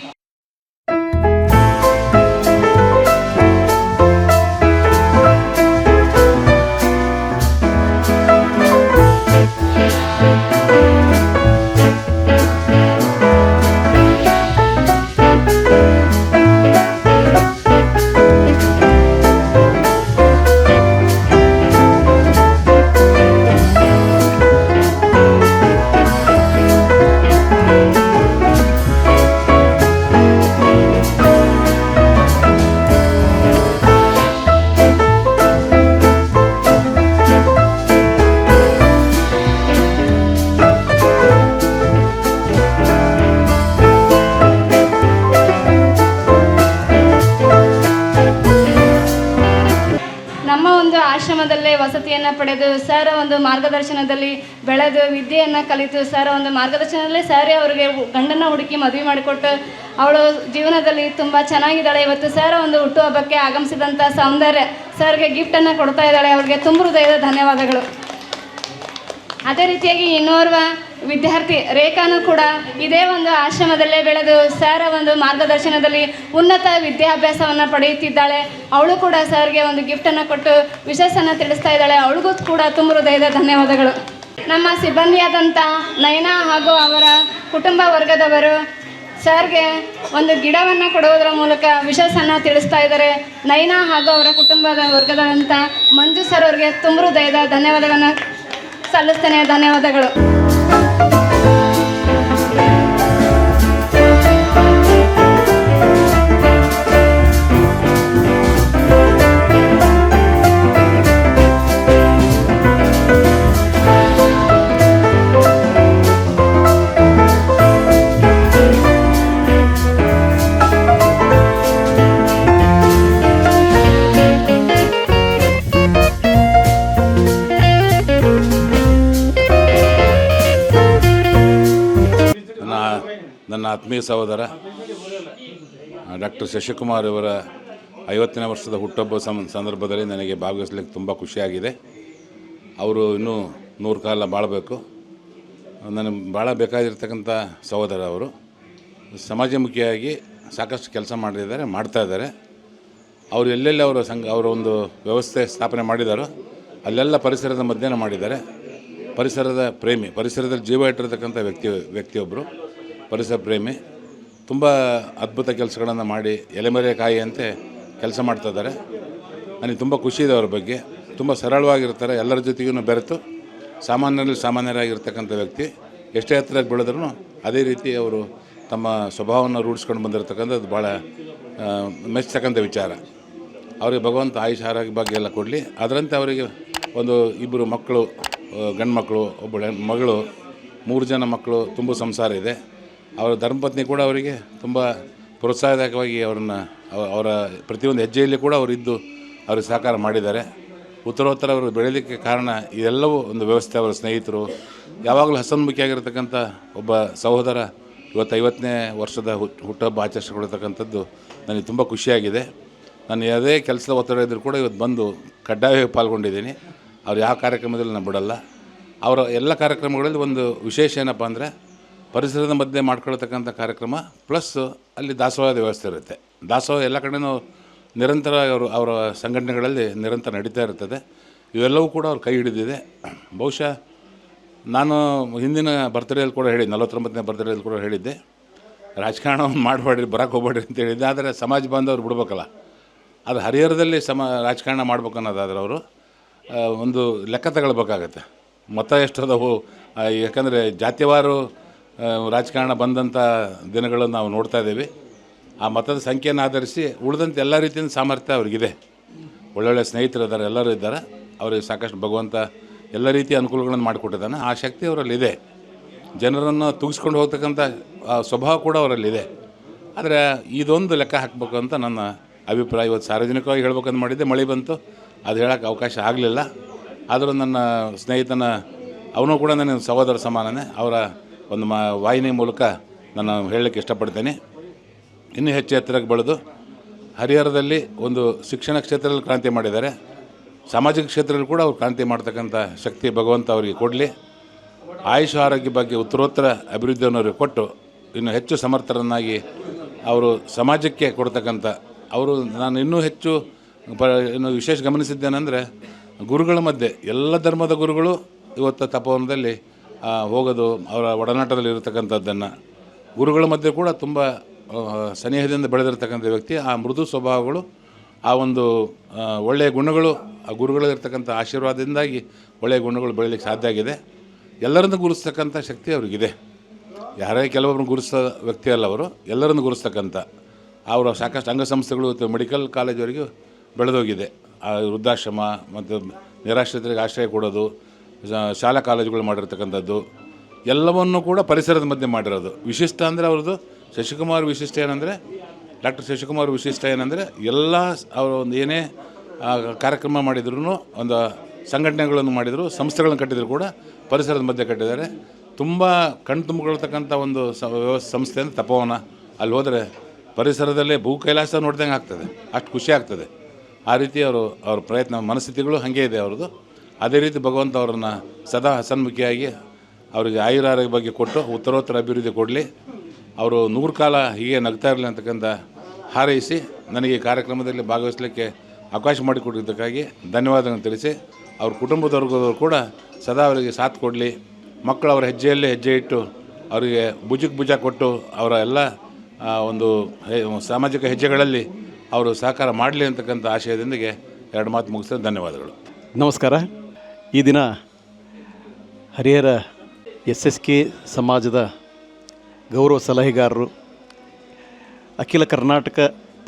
ಆಶ್ರಮದಲ್ಲೇ ವಸತಿಯನ್ನು ಪಡೆದು ಸರ್ ಒಂದು ಮಾರ್ಗದರ್ಶನದಲ್ಲಿ ಬೆಳೆದು ವಿದ್ಯೆಯನ್ನು ಕಲಿತು ಸರ್ ಒಂದು ಮಾರ್ಗದರ್ಶನದಲ್ಲೇ ಸರ್ ಅವರಿಗೆ ಗಂಡನ ಹುಡುಕಿ ಮದುವೆ ಮಾಡಿಕೊಟ್ಟು ಅವಳು ಜೀವನದಲ್ಲಿ ತುಂಬ ಚೆನ್ನಾಗಿದ್ದಾಳೆ. ಇವತ್ತು ಸರ್ ಒಂದು ಹುಟ್ಟುಹಬ್ಬಕ್ಕೆ ಆಗಮಿಸಿದಂಥ ಸೌಂದರ್ಯ ಸರ್ಗೆ ಗಿಫ್ಟನ್ನು ಕೊಡ್ತಾ ಇದ್ದಾಳೆ. ಅವ್ರಿಗೆ ತುಂಬ ಹೃದಯದ ಧನ್ಯವಾದಗಳು. ಅದೇ ರೀತಿಯಾಗಿ ಇನ್ನೋರ್ವ ವಿದ್ಯಾರ್ಥಿ ರೇಖಾನು ಕೂಡ ಇದೇ ಒಂದು ಆಶ್ರಮದಲ್ಲೇ ಬೆಳೆದು ಸರ್ ಒಂದು ಮಾರ್ಗದರ್ಶನದಲ್ಲಿ ಉನ್ನತ ವಿದ್ಯಾಭ್ಯಾಸವನ್ನು ಪಡೆಯುತ್ತಿದ್ದಾಳೆ. ಅವಳು ಕೂಡ ಸರ್ಗೆ ಒಂದು ಗಿಫ್ಟನ್ನು ಕೊಟ್ಟು ವಿಶೇಷನ ತಿಳಿಸ್ತಾ ಇದ್ದಾಳೆ. ಅವಳಿಗೂ ಕೂಡ ತುಂಬ ಹೃದಯದ ಧನ್ಯವಾದಗಳು. ನಮ್ಮ ಸಿಬ್ಬಂದಿಯಾದಂಥ ನಯನಾ ಹಾಗೂ ಅವರ ಕುಟುಂಬ ವರ್ಗದವರು ಸರ್ಗೆ ಒಂದು ಗಿಡವನ್ನು ಕೊಡುವುದರ ಮೂಲಕ ವಿಶೇಷನ ತಿಳಿಸ್ತಾ ಇದ್ದಾರೆ. ನಯನಾ ಹಾಗೂ ಅವರ ಕುಟುಂಬದ ವರ್ಗದಂಥ ಮಂಜು ಸರ್ ಅವರಿಗೆ ತುಂಬ ಹೃದಯದ ಧನ್ಯವಾದಗಳನ್ನು ಸಲ್ಲಿಸ್ತೇನೆ. ಧನ್ಯವಾದಗಳು. ನನ್ನ ಆತ್ಮೀಯ ಸಹೋದರ ಡಾಕ್ಟರ್ ಶಶಿಕುಮಾರ್ ಇವರ 50ನೇ ವರ್ಷದ ಹುಟ್ಟುಹಬ್ಬ ಸಂದರ್ಭದಲ್ಲಿ ನನಗೆ ಭಾಗವಹಿಸಲಿಕ್ಕೆ ತುಂಬ ಖುಷಿಯಾಗಿದೆ. ಅವರು ಇನ್ನೂ 100 ಕಾಲ ಬಾಳಬೇಕು. ನನಗೆ ಭಾಳ ಬೇಕಾಗಿರ್ತಕ್ಕಂಥ ಸಹೋದರ ಅವರು. ಸಮಾಜಮುಖಿಯಾಗಿ ಸಾಕಷ್ಟು ಕೆಲಸ ಮಾಡ್ತಾಯಿದ್ದಾರೆ. ಅವರು ಎಲ್ಲೆಲ್ಲಿ ಅವರ ಒಂದು ವ್ಯವಸ್ಥೆ ಸ್ಥಾಪನೆ ಮಾಡಿದಾರೋ ಅಲ್ಲೆಲ್ಲ ಪರಿಸರದ ಮಧ್ಯೆ ಮಾಡಿದ್ದಾರೆ. ಪರಿಸರದ ಪ್ರೇಮಿ, ಪರಿಸರದಲ್ಲಿ ಜೀವ ಇಟ್ಟಿರ್ತಕ್ಕಂಥ ವ್ಯಕ್ತಿಯೊಬ್ಬರು ಪರಿಸರ ಪ್ರೇಮಿ. ತುಂಬ ಅದ್ಭುತ ಕೆಲಸಗಳನ್ನು ಮಾಡಿ ಎಲೆಮರೆ ಕಾಯಿಯಂತೆ ಕೆಲಸ ಮಾಡ್ತಾಯಿದ್ದಾರೆ. ನನಗೆ ತುಂಬ ಖುಷಿ ಇದೆ ಅವ್ರ ಬಗ್ಗೆ. ತುಂಬ ಸರಳವಾಗಿರ್ತಾರೆ, ಎಲ್ಲರ ಜೊತೆಗೂ ಬೆರೆತು ಸಾಮಾನ್ಯರಾಗಿರ್ತಕ್ಕಂಥ ವ್ಯಕ್ತಿ. ಎಷ್ಟೇ ಎತ್ತರಕ್ಕೆ ಬೆಳೆದ್ರೂ ಅದೇ ರೀತಿ ಅವರು ತಮ್ಮ ಸ್ವಭಾವವನ್ನು ರೂಢಿಸ್ಕೊಂಡು ಬಂದಿರತಕ್ಕಂಥದ್ದು ಭಾಳ ಮೆಚ್ಚತಕ್ಕಂಥ ವಿಚಾರ. ಅವರಿಗೆ ಭಗವಂತ ಆಯುಷ್ ಆರೋಗ್ಯ ಭಾಗ್ಯ ಎಲ್ಲ ಕೊಡಲಿ. ಅದರಂತೆ ಅವರಿಗೆ ಒಂದು 2 ಮಕ್ಕಳು, ಗಂಡು ಮಕ್ಕಳು, ಒಬ್ಬಳು ಮಗಳು, 3 ಜನ ಮಕ್ಕಳು, ತುಂಬ ಸಂಸಾರ ಇದೆ. ಅವರ ಧರ್ಮಪತ್ನಿ ಕೂಡ ಅವರಿಗೆ ತುಂಬ ಪ್ರೋತ್ಸಾಹದಾಯಕವಾಗಿ ಅವರ ಪ್ರತಿಯೊಂದು ಹೆಜ್ಜೆಯಲ್ಲಿ ಕೂಡ ಅವರಿದ್ದು ಅವ್ರಿಗೆ ಸಹಕಾರ ಮಾಡಿದ್ದಾರೆ. ಉತ್ತರೋತ್ತರ ಅವರು ಬೆಳೀಲಿಕ್ಕೆ ಕಾರಣ ಇದೆಲ್ಲವೂ ಒಂದು ವ್ಯವಸ್ಥೆ. ಅವರ ಸ್ನೇಹಿತರು ಯಾವಾಗಲೂ ಹಸನ್ಮುಖಿಯಾಗಿರ್ತಕ್ಕಂಥ ಒಬ್ಬ ಸಹೋದರ ಇವತ್ತು 50ನೇ ವರ್ಷದ ಹುಟ್ಟುಹಬ್ಬ ಆಚರಿಸಿಕೊಳ್ತಕ್ಕಂಥದ್ದು ನನಗೆ ತುಂಬ ಖುಷಿಯಾಗಿದೆ. ನಾನು ಯಾವುದೇ ಕೆಲಸದ ಒತ್ತಡ ಇದ್ದರೂ ಕೂಡ ಇವತ್ತು ಬಂದು ಕಡ್ಡಾಯವಾಗಿ ಪಾಲ್ಗೊಂಡಿದ್ದೀನಿ. ಅವ್ರು ಯಾವ ಕಾರ್ಯಕ್ರಮದಲ್ಲಿ ನಾನು ಬಿಡಲ್ಲ. ಅವರ ಎಲ್ಲ ಕಾರ್ಯಕ್ರಮಗಳಲ್ಲಿ ಒಂದು ವಿಶೇಷ ಏನಪ್ಪ ಅಂದರೆ ಪರಿಸರದ ಮಧ್ಯೆ ಮಾಡ್ಕೊಳ್ತಕ್ಕಂಥ ಕಾರ್ಯಕ್ರಮ, ಪ್ಲಸ್ ಅಲ್ಲಿ ದಾಸೋಹದ ವ್ಯವಸ್ಥೆ ಇರುತ್ತೆ. ದಾಸೋಹ ಎಲ್ಲ ಕಡೆಯೂ ನಿರಂತರ ಅವರ ಸಂಘಟನೆಗಳಲ್ಲಿ ನಿರಂತರ ನಡೀತಾ ಇರ್ತದೆ. ಇವೆಲ್ಲವೂ ಕೂಡ ಅವ್ರು ಕೈ ಹಿಡಿದಿದೆ. ಬಹುಶಃ ನಾನು ಹಿಂದಿನ ಬರ್ತ್ಡೇಯಲ್ಲಿ ಕೂಡ ಹೇಳಿದ್ದೆ, 49ನೇ ಬರ್ತ್ಡೇಯಲ್ಲಿ ಕೂಡ ಹೇಳಿದ್ದೆ, ರಾಜಕಾರಣವನ್ನು ಮಾಡಬೇಡ್ರಿ, ಬರೋಕ್ಕೆ ಹೋಗ್ಬೇಡ್ರಿ ಅಂತ ಹೇಳಿದ್ದೆ. ಆದರೆ ಸಮಾಜ ಬಾಂಧವರು ಬಿಡ್ಬೇಕಲ್ಲ, ಅದು ಹರಿಹರದಲ್ಲಿ ರಾಜಕಾರಣ ಮಾಡ್ಬೇಕು ಅನ್ನೋದಾದ್ರೆ ಅವರು ಒಂದು ಲೆಕ್ಕ ತಗೊಳ್ಬೇಕಾಗತ್ತೆ. ಮತ ಎಷ್ಟದವು, ಯಾಕಂದರೆ ಜಾತಿವಾರು ರಾಜಕಾರಣ ಬಂದಂಥ ದಿನಗಳನ್ನು ನಾವು ನೋಡ್ತಾ ಇದ್ದೀವಿ. ಆ ಮತದ ಸಂಖ್ಯೆಯನ್ನು ಆಧರಿಸಿ ಉಳಿದಂತೆ ಎಲ್ಲ ರೀತಿಯಿಂದ ಸಾಮರ್ಥ್ಯ ಅವ್ರಿಗಿದೆ. ಒಳ್ಳೊಳ್ಳೆ ಸ್ನೇಹಿತರು ಇದ್ದಾರೆ, ಎಲ್ಲರೂ ಇದ್ದಾರೆ. ಅವರಿಗೆ ಸಾಕಷ್ಟು ಭಗವಂತ ಎಲ್ಲ ರೀತಿಯ ಅನುಕೂಲಗಳನ್ನು ಮಾಡಿಕೊಟ್ಟಿದ್ದಾನೆ. ಆ ಶಕ್ತಿ ಅವರಲ್ಲಿದೆ. ಜನರನ್ನು ತೂಗಿಸ್ಕೊಂಡು ಹೋಗ್ತಕ್ಕಂಥ ಸ್ವಭಾವ ಕೂಡ ಅವರಲ್ಲಿದೆ. ಆದರೆ ಇದೊಂದು ಲೆಕ್ಕ ಹಾಕಬೇಕು ಅಂತ ನನ್ನ ಅಭಿಪ್ರಾಯ. ಇವತ್ತು ಸಾರ್ವಜನಿಕವಾಗಿ ಹೇಳ್ಬೇಕಂತ ಮಾಡಿದ್ದೆ, ಮಳೆ ಬಂತು, ಅದು ಹೇಳೋಕ್ಕೆ ಅವಕಾಶ ಆಗಲಿಲ್ಲ. ಆದರೂ ನನ್ನ ಸ್ನೇಹಿತನ ಅವನು ಕೂಡ ನನ್ನ ಸಹೋದರ ಸಮಾನನೇ. ಅವರ ಒಂದು ವಾಹಿನಿ ಮೂಲಕ ನಾನು ಹೇಳಲಿಕ್ಕೆ ಇಷ್ಟಪಡ್ತೇನೆ. ಇನ್ನೂ ಹೆಚ್ಚು ಎತ್ತರಕ್ಕೆ ಬೆಳೆದು ಹರಿಹರದಲ್ಲಿ ಒಂದು ಶಿಕ್ಷಣ ಕ್ಷೇತ್ರದಲ್ಲಿ ಕ್ರಾಂತಿ ಮಾಡಿದ್ದಾರೆ. ಸಾಮಾಜಿಕ ಕ್ಷೇತ್ರದಲ್ಲಿ ಕೂಡ ಅವ್ರು ಕ್ರಾಂತಿ ಮಾಡ್ತಕ್ಕಂಥ ಶಕ್ತಿ ಭಗವಂತ ಅವರಿಗೆ ಕೊಡಲಿ. ಆಯುಷ ಆರೋಗ್ಯ ಬಗ್ಗೆ ಉತ್ತರೋತ್ತರ ಅಭಿವೃದ್ಧಿಯನ್ನು ಅವರಿಗೆ ಕೊಟ್ಟು ಇನ್ನು ಹೆಚ್ಚು ಸಮರ್ಥರನ್ನಾಗಿ ಅವರು ಸಮಾಜಕ್ಕೆ ಕೊಡ್ತಕ್ಕಂಥ ಅವರು ನಾನು ಇನ್ನೂ ಹೆಚ್ಚು ಇನ್ನು ವಿಶೇಷ ಗಮನಿಸಿದ್ದೇನೆಂದರೆ ಗುರುಗಳ ಮಧ್ಯೆ ಎಲ್ಲ ಧರ್ಮದ ಗುರುಗಳು ಇವತ್ತು ತಪೋವನದಲ್ಲಿ ಹೋಗೋದು ಅವರ ಒಡನಾಟದಲ್ಲಿ ಇರತಕ್ಕಂಥದ್ದನ್ನು ಗುರುಗಳ ಮಧ್ಯೆ ಕೂಡ ತುಂಬ ಸನಿಹದಿಂದ ಬೆಳೆದಿರ್ತಕ್ಕಂಥ ವ್ಯಕ್ತಿ. ಆ ಮೃದು ಸ್ವಭಾವಗಳು, ಆ ಒಂದು ಒಳ್ಳೆಯ ಗುಣಗಳು, ಆ ಗುರುಗಳಿರ್ತಕ್ಕಂಥ ಆಶೀರ್ವಾದದಿಂದಾಗಿ ಒಳ್ಳೆಯ ಗುಣಗಳು ಬೆಳೀಲಿಕ್ಕೆ ಸಾಧ್ಯ ಆಗಿದೆ. ಎಲ್ಲರನ್ನು ಗುರುಸ್ತಕ್ಕಂಥ ಶಕ್ತಿ ಅವ್ರಿಗಿದೆ. ಯಾರೇ ಕೆಲವೊಬ್ಬರು ಗುರುಸೋ ವ್ಯಕ್ತಿ ಅಲ್ಲ ಅವರು, ಎಲ್ಲರನ್ನು ಗುರುಸ್ತಕ್ಕಂಥ ಅವರ ಸಾಕಷ್ಟು ಅಂಗಸಂಸ್ಥೆಗಳು ಮೆಡಿಕಲ್ ಕಾಲೇಜವರೆಗೂ ಬೆಳೆದೋಗಿದೆ. ಆ ವೃದ್ಧಾಶ್ರಮ ಮತ್ತು ನಿರಾಶ್ರಿತರಿಗೆ ಆಶ್ರಯ ಕೊಡೋದು, ಶಾಲಾ ಕಾಲೇಜುಗಳು ಮಾಡಿರ್ತಕ್ಕಂಥದ್ದು ಎಲ್ಲವನ್ನೂ ಕೂಡ ಪರಿಸರದ ಮಧ್ಯೆ ಮಾಡಿರೋದು. ವಿಶಿಷ್ಟ ಅಂದರೆ ಅವ್ರದ್ದು ಶಶಿಕುಮಾರ್ ವಿಶಿಷ್ಟ ಏನಂದರೆ, ಡಾಕ್ಟರ್ ಶಶಿಕುಮಾರ್ ವಿಶಿಷ್ಟ ಏನಂದರೆ ಎಲ್ಲ ಅವರು ಒಂದು ಏನೇ ಕಾರ್ಯಕ್ರಮ ಮಾಡಿದ್ರು, ಒಂದು ಸಂಘಟನೆಗಳನ್ನು ಮಾಡಿದರು, ಸಂಸ್ಥೆಗಳನ್ನು ಕಟ್ಟಿದ್ರು ಕೂಡ ಪರಿಸರದ ಮಧ್ಯೆ ಕಟ್ಟಿದ್ದಾರೆ. ತುಂಬ ಕಣ್ತುಂಬಿಕೊಳ್ತಕ್ಕಂಥ ಒಂದು ಸಂಸ್ಥೆ ಅಂದರೆ ತಪೋವನ. ಅಲ್ಲಿ ಹೋದರೆ ಪರಿಸರದಲ್ಲೇ ಭೂ ಕೈಲಾಸ ನೋಡ್ದಂಗೆ ಆಗ್ತದೆ, ಅಷ್ಟು ಖುಷಿ ಆಗ್ತದೆ. ಆ ರೀತಿ ಅವ್ರ ಪ್ರಯತ್ನ ಮನಸ್ಥಿತಿಗಳು ಹಾಗೇ ಇದೆ ಅವ್ರದ್ದು. ಅದೇ ರೀತಿ ಭಗವಂತ ಅವರನ್ನು ಸದಾ ಹಸನ್ಮುಖಿಯಾಗಿ ಅವರಿಗೆ ಆಯುರಾರೋಗ್ಯ ಬಗ್ಗೆ ಕೊಟ್ಟು ಉತ್ತರೋತ್ತರ ಅಭಿವೃದ್ಧಿ ಕೊಡಲಿ. ಅವರು 100 ಕಾಲ ಹೀಗೆ ನಗ್ತಾ ಇರಲಿ ಅಂತಕ್ಕಂಥ ಹಾರೈಸಿ ನನಗೆ ಈ ಕಾರ್ಯಕ್ರಮದಲ್ಲಿ ಭಾಗವಹಿಸಲಿಕ್ಕೆ ಅವಕಾಶ ಮಾಡಿಕೊಟ್ಟಿದ್ದಕ್ಕಾಗಿ ಧನ್ಯವಾದಗಳನ್ನು ತಿಳಿಸಿ, ಅವ್ರ ಕುಟುಂಬದವ್ರಿಗೂ ಕೂಡ ಸದಾ ಅವರಿಗೆ ಸಾಥ್ ಕೊಡಲಿ. ಮಕ್ಕಳು ಅವರ ಹೆಜ್ಜೆಯಲ್ಲೇ ಹೆಜ್ಜೆ ಇಟ್ಟು ಅವರಿಗೆ ಭುಜಕ್ಕೆ ಭುಜ ಕೊಟ್ಟು ಅವರ ಎಲ್ಲ ಒಂದು ಸಾಮಾಜಿಕ ಹೆಜ್ಜೆಗಳಲ್ಲಿ ಅವರು ಸಹಕಾರ ಮಾಡಲಿ ಅಂತಕ್ಕಂಥ ಆಶಯದೊಂದಿಗೆ 2 ಮಾತು ಮುಗಿಸ್ತೇನೆ. ಧನ್ಯವಾದಗಳು. ನಮಸ್ಕಾರ. ಈ ದಿನ ಹರಿಹರ SSK ಸಮಾಜದ ಗೌರವ ಸಲಹೆಗಾರರು, ಅಖಿಲ ಕರ್ನಾಟಕ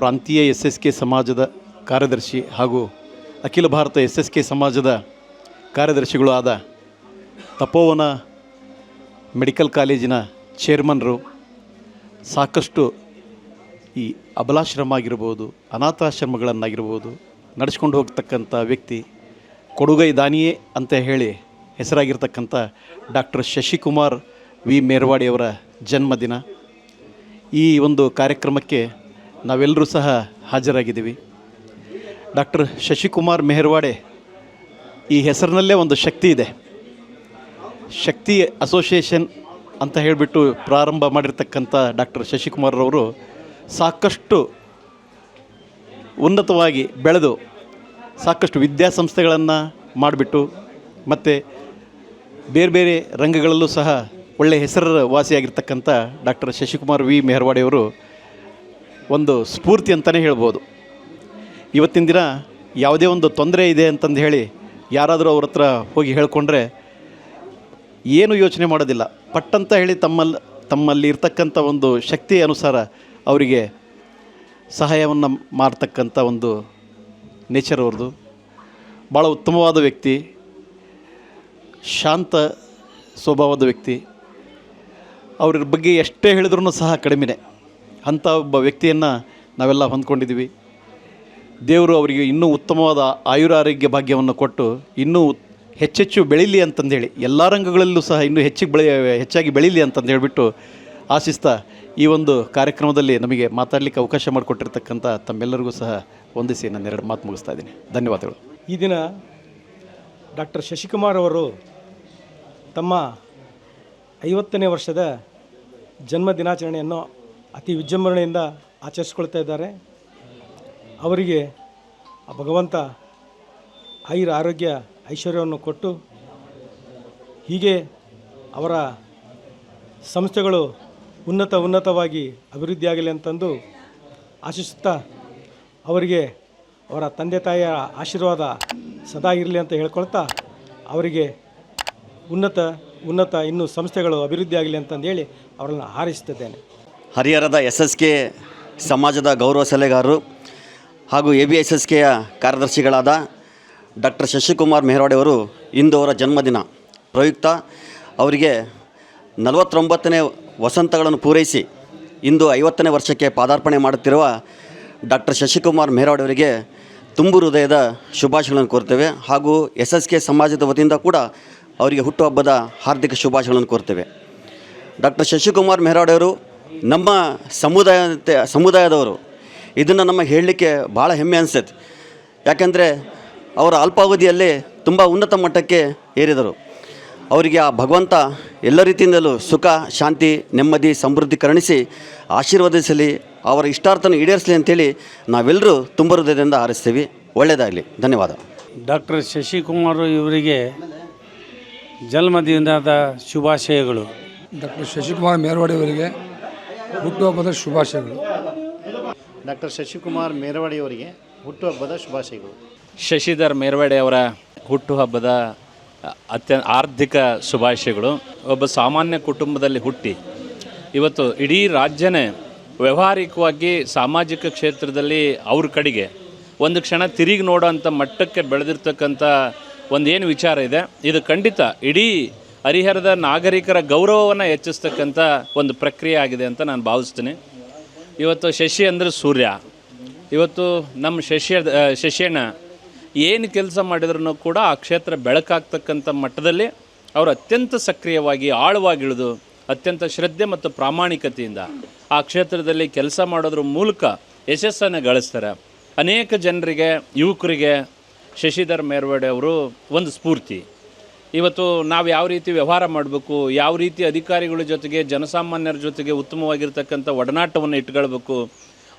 ಪ್ರಾಂತೀಯ SSK ಸಮಾಜದ ಕಾರ್ಯದರ್ಶಿ ಹಾಗೂ ಅಖಿಲ ಭಾರತ SSK ಸಮಾಜದ ಕಾರ್ಯದರ್ಶಿಗಳು ಆದ ತಪೋವನ ಮೆಡಿಕಲ್ ಕಾಲೇಜಿನ ಚೇರ್ಮನ್ರು, ಸಾಕಷ್ಟು ಈ ಅಬಲಾಶ್ರಮ ಆಗಿರ್ಬೋದು, ಅನಾಥಾಶ್ರಮಗಳನ್ನಾಗಿರ್ಬೋದು ನಡೆಸ್ಕೊಂಡು ಹೋಗ್ತಕ್ಕಂಥ ವ್ಯಕ್ತಿ, ಕೊಡುಗೈ ದಾನಿಯೇ ಅಂತ ಹೇಳಿ ಹೆಸರಾಗಿರ್ತಕ್ಕಂಥ ಡಾಕ್ಟರ್ ಶಶಿಕುಮಾರ್ ವಿ ಮೇರ್ವಾಡಿಯವರ ಜನ್ಮದಿನ. ಈ ಒಂದು ಕಾರ್ಯಕ್ರಮಕ್ಕೆ ನಾವೆಲ್ಲರೂ ಸಹ ಹಾಜರಾಗಿದ್ದೀವಿ. ಡಾಕ್ಟರ್ ಶಶಿಕುಮಾರ್ ಮೆಹರ್ವಾಡೆ ಈ ಹೆಸರಿನಲ್ಲೇ ಒಂದು ಶಕ್ತಿ ಇದೆ. ಶಕ್ತಿ ಅಸೋಸಿಯೇಷನ್ ಅಂತ ಹೇಳಿಬಿಟ್ಟು ಪ್ರಾರಂಭ ಮಾಡಿರ್ತಕ್ಕಂಥ ಡಾಕ್ಟರ್ ಶಶಿಕುಮಾರ್ರವರು ಸಾಕಷ್ಟು ಉನ್ನತವಾಗಿ ಬೆಳೆದು ಸಾಕಷ್ಟು ವಿದ್ಯಾಸಂಸ್ಥೆಗಳನ್ನು ಮಾಡಿಬಿಟ್ಟು ಮತ್ತು ಬೇರೆ ಬೇರೆ ರಂಗಗಳಲ್ಲೂ ಸಹ ಒಳ್ಳೆಯ ಹೆಸರು ವಾಸಿಯಾಗಿರ್ತಕ್ಕಂಥ ಡಾಕ್ಟರ್ ಶಶಿಕುಮಾರ್ ವಿ ಮೆಹರ್ವಾಡಿಯವರು ಒಂದು ಸ್ಫೂರ್ತಿ ಅಂತಲೇ ಹೇಳ್ಬೋದು. ಇವತ್ತಿನ ದಿನ ಯಾವುದೇ ಒಂದು ತೊಂದರೆ ಇದೆ ಅಂತಂದು ಹೇಳಿ ಯಾರಾದರೂ ಅವ್ರ ಹತ್ರ ಹೋಗಿ ಹೇಳ್ಕೊಂಡ್ರೆ ಏನು ಯೋಚನೆ ಮಾಡೋದಿಲ್ಲ, ಪಟ್ಟಂತ ಹೇಳಿ ತಮ್ಮಲ್ಲಿ ಇರ್ತಕ್ಕಂಥ ಒಂದು ಶಕ್ತಿ ಅನುಸಾರ ಅವರಿಗೆ ಸಹಾಯವನ್ನು ಮಾಡ್ತಕ್ಕಂಥ ಒಂದು ನೇಚರ್ ಅವ್ರದ್ದು. ಭಾಳ ಉತ್ತಮವಾದ ವ್ಯಕ್ತಿ, ಶಾಂತ ಸ್ವಭಾವದ ವ್ಯಕ್ತಿ. ಅವ್ರ ಬಗ್ಗೆ ಎಷ್ಟೇ ಹೇಳಿದ್ರೂ ಸಹ ಕಡಿಮೆನೇ. ಅಂಥ ಒಬ್ಬ ವ್ಯಕ್ತಿಯನ್ನು ನಾವೆಲ್ಲ ಹೊಂದ್ಕೊಂಡಿದ್ದೀವಿ. ದೇವರು ಅವರಿಗೆ ಇನ್ನೂ ಉತ್ತಮವಾದ ಆಯುರಾರೋಗ್ಯ ಭಾಗ್ಯವನ್ನು ಕೊಟ್ಟು ಇನ್ನೂ ಹೆಚ್ಚೆಚ್ಚು ಬೆಳೀಲಿ ಅಂತಂದೇಳಿ, ಎಲ್ಲ ರಂಗಗಳಲ್ಲೂ ಸಹ ಇನ್ನೂ ಹೆಚ್ಚಾಗಿ ಬೆಳೀಲಿ ಅಂತಂದು ಹೇಳಿಬಿಟ್ಟು ಆಶಿಸ್ತಾ ಈ ಒಂದು ಕಾರ್ಯಕ್ರಮದಲ್ಲಿ ನಮಗೆ ಮಾತಾಡಲಿಕ್ಕೆ ಅವಕಾಶ ಮಾಡಿಕೊಟ್ಟಿರ್ತಕ್ಕಂಥ ತಮ್ಮೆಲ್ಲರಿಗೂ ಸಹ ವಂದಿಸಿ ನಾನು 2 ಮಾತು ಮುಗಿಸ್ತಾ ಇದ್ದೀನಿ. ಧನ್ಯವಾದಗಳು. ಈ ದಿನ ಡಾಕ್ಟರ್ ಶಶಿಕುಮಾರ್ ಅವರು ತಮ್ಮ 50ನೇ ವರ್ಷದ ಜನ್ಮ ದಿನಾಚರಣೆಯನ್ನು ಅತಿ ವಿಜೃಂಭಣೆಯಿಂದ ಆಚರಿಸ್ಕೊಳ್ತಾ ಇದ್ದಾರೆ. ಅವರಿಗೆ ಭಗವಂತ ಆರೋಗ್ಯ ಐಶ್ವರ್ಯವನ್ನು ಕೊಟ್ಟು ಹೀಗೆ ಅವರ ಸಂಸ್ಥೆಗಳು ಉನ್ನತವಾಗಿ ಅಭಿವೃದ್ಧಿಯಾಗಲಿ ಅಂತಂದು ಆಶಿಸುತ್ತಾ ಅವರಿಗೆ ಅವರ ತಂದೆ ತಾಯಿಯ ಆಶೀರ್ವಾದ ಸದಾ ಇರಲಿ ಅಂತ ಹೇಳ್ಕೊಳ್ತಾ ಅವರಿಗೆ ಉನ್ನತ ಇನ್ನೂ ಸಂಸ್ಥೆಗಳು ಅಭಿವೃದ್ಧಿ ಆಗಲಿ ಅಂತಂದೇಳಿ ಅವರನ್ನು ಹಾರೈಸುತ್ತಿದ್ದೇನೆ. ಹರಿಹರದ SSK ಸಮಾಜದ ಗೌರವ ಸಲಹೆಗಾರರು ಹಾಗೂ ABSSKಯ ಕಾರ್ಯದರ್ಶಿಗಳಾದ ಡಾಕ್ಟರ್ ಶಶಿಕುಮಾರ್ ಮೆಹರ್ವಾಡಿಯವರು ಇಂದು ಅವರ ಜನ್ಮದಿನ ಪ್ರಯುಕ್ತ ಅವರಿಗೆ 49ನೇ ವಸಂತಗಳನ್ನು ಪೂರೈಸಿ ಇಂದು 50ನೇ ವರ್ಷಕ್ಕೆ ಪಾದಾರ್ಪಣೆ ಮಾಡುತ್ತಿರುವ ಡಾಕ್ಟರ್ ಶಶಿಕುಮಾರ್ ಮೆಹರ್ವಾಡಿಯವರಿಗೆ ತುಂಬು ಹೃದಯದ ಶುಭಾಶಯಗಳನ್ನು ಕೋರ್ತೇವೆ. ಹಾಗೂ SSK ಸಮಾಜದ ವತಿಯಿಂದ ಕೂಡ ಅವರಿಗೆ ಹುಟ್ಟುಹಬ್ಬದ ಹಾರ್ದಿಕ ಶುಭಾಶಯಗಳನ್ನು ಕೋರ್ತೇವೆ. ಡಾಕ್ಟರ್ ಶಶಿಕುಮಾರ್ ಮೆಹರವಾಡಿ ಅವರು ನಮ್ಮ ಸಮುದಾಯದವರು. ಇದನ್ನು ನಮಗೆ ಹೇಳಲಿಕ್ಕೆ ಭಾಳ ಹೆಮ್ಮೆ ಅನಿಸ್ತೈತೆ. ಯಾಕೆಂದರೆ ಅವರ ಅಲ್ಪಾವಧಿಯಲ್ಲೇ ತುಂಬ ಉನ್ನತ ಮಟ್ಟಕ್ಕೆ ಏರಿದರು. ಅವರಿಗೆ ಆ ಭಗವಂತ ಎಲ್ಲ ರೀತಿಯಿಂದಲೂ ಸುಖ, ಶಾಂತಿ, ನೆಮ್ಮದಿ, ಸಮೃದ್ಧಿ ಕರುಣಿಸಿ ಆಶೀರ್ವದಿಸಲಿ, ಅವರ ಇಷ್ಟಾರ್ಥನ ಈಡೇರಿಸಲಿ ಅಂತೇಳಿ ನಾವೆಲ್ಲರೂ ತುಂಬ ಹೃದಯದಿಂದ ಹಾರೈಸ್ತೀವಿ. ಒಳ್ಳೆಯದಾಗಲಿ. ಧನ್ಯವಾದ. ಡಾಕ್ಟರ್ ಶಶಿಕುಮಾರ್ ಇವರಿಗೆ ಜನ್ಮದಿನದ ಶುಭಾಶಯಗಳು. ಡಾಕ್ಟರ್ ಶಶಿಕುಮಾರ್ ಮೆಹರವಾಡಿ ಅವರಿಗೆ ಹುಟ್ಟುಹಬ್ಬದ ಶುಭಾಶಯಗಳು. ಡಾಕ್ಟರ್ ಶಶಿಕುಮಾರ್ ಮೆಹರವಾಡಿ ಅವರಿಗೆ ಹುಟ್ಟುಹಬ್ಬದ ಶುಭಾಶಯಗಳು. ಶಶಿಧರ್ ಮೆಹರವಾಡಿ ಅವರ ಹುಟ್ಟುಹಬ್ಬದ ಆರ್ಥಿಕ ಶುಭಾಶಯಗಳು. ಒಬ್ಬ ಸಾಮಾನ್ಯ ಕುಟುಂಬದಲ್ಲಿ ಹುಟ್ಟಿ ಇವತ್ತು ಇಡೀ ರಾಜ್ಯನೇ ವ್ಯಾವಹಾರಿಕವಾಗಿ ಸಾಮಾಜಿಕ ಕ್ಷೇತ್ರದಲ್ಲಿ ಅವ್ರ ಕಡೆಗೆ ಒಂದು ಕ್ಷಣ ತಿರುಗಿ ನೋಡೋಂಥ ಮಟ್ಟಕ್ಕೆ ಬೆಳೆದಿರ್ತಕ್ಕಂಥ ಒಂದೇನು ವಿಚಾರ ಇದೆ, ಇದು ಖಂಡಿತ ಇಡೀ ಹರಿಹರದ ನಾಗರಿಕರ ಗೌರವವನ್ನು ಹೆಚ್ಚಿಸ್ತಕ್ಕಂಥ ಒಂದು ಪ್ರಕ್ರಿಯೆ ಆಗಿದೆ ಅಂತ ನಾನು ಭಾವಿಸ್ತೀನಿ. ಇವತ್ತು ಶಶಿ ಅಂದರೆ ಸೂರ್ಯ. ಇವತ್ತು ನಮ್ಮ ಶಶಿಯಣ್ಣ ಏನು ಕೆಲಸ ಮಾಡಿದ್ರೂ ಕೂಡ ಆ ಕ್ಷೇತ್ರ ಬೆಳಕಾಗ್ತಕ್ಕಂಥ ಮಟ್ಟದಲ್ಲಿ ಅವರು ಅತ್ಯಂತ ಸಕ್ರಿಯವಾಗಿ ಆಳವಾಗಿಳಿದು ಅತ್ಯಂತ ಶ್ರದ್ಧೆ ಮತ್ತು ಪ್ರಾಮಾಣಿಕತೆಯಿಂದ ಆ ಕ್ಷೇತ್ರದಲ್ಲಿ ಕೆಲಸ ಮಾಡೋದ್ರ ಮೂಲಕ ಯಶಸ್ಸನ್ನು ಗಳಿಸ್ತಾರೆ. ಅನೇಕ ಜನರಿಗೆ, ಯುವಕರಿಗೆ ಶಶಿಧರ್ ಮೆಹರವಾಡಿ ಅವರು ಒಂದು ಸ್ಫೂರ್ತಿ. ಇವತ್ತು ನಾವು ಯಾವ ರೀತಿ ವ್ಯವಹಾರ ಮಾಡಬೇಕು, ಯಾವ ರೀತಿ ಅಧಿಕಾರಿಗಳ ಜೊತೆಗೆ, ಜನಸಾಮಾನ್ಯರ ಜೊತೆಗೆ ಉತ್ತಮವಾಗಿರ್ತಕ್ಕಂಥ ಒಡನಾಟವನ್ನು ಇಟ್ಕೊಳ್ಬೇಕು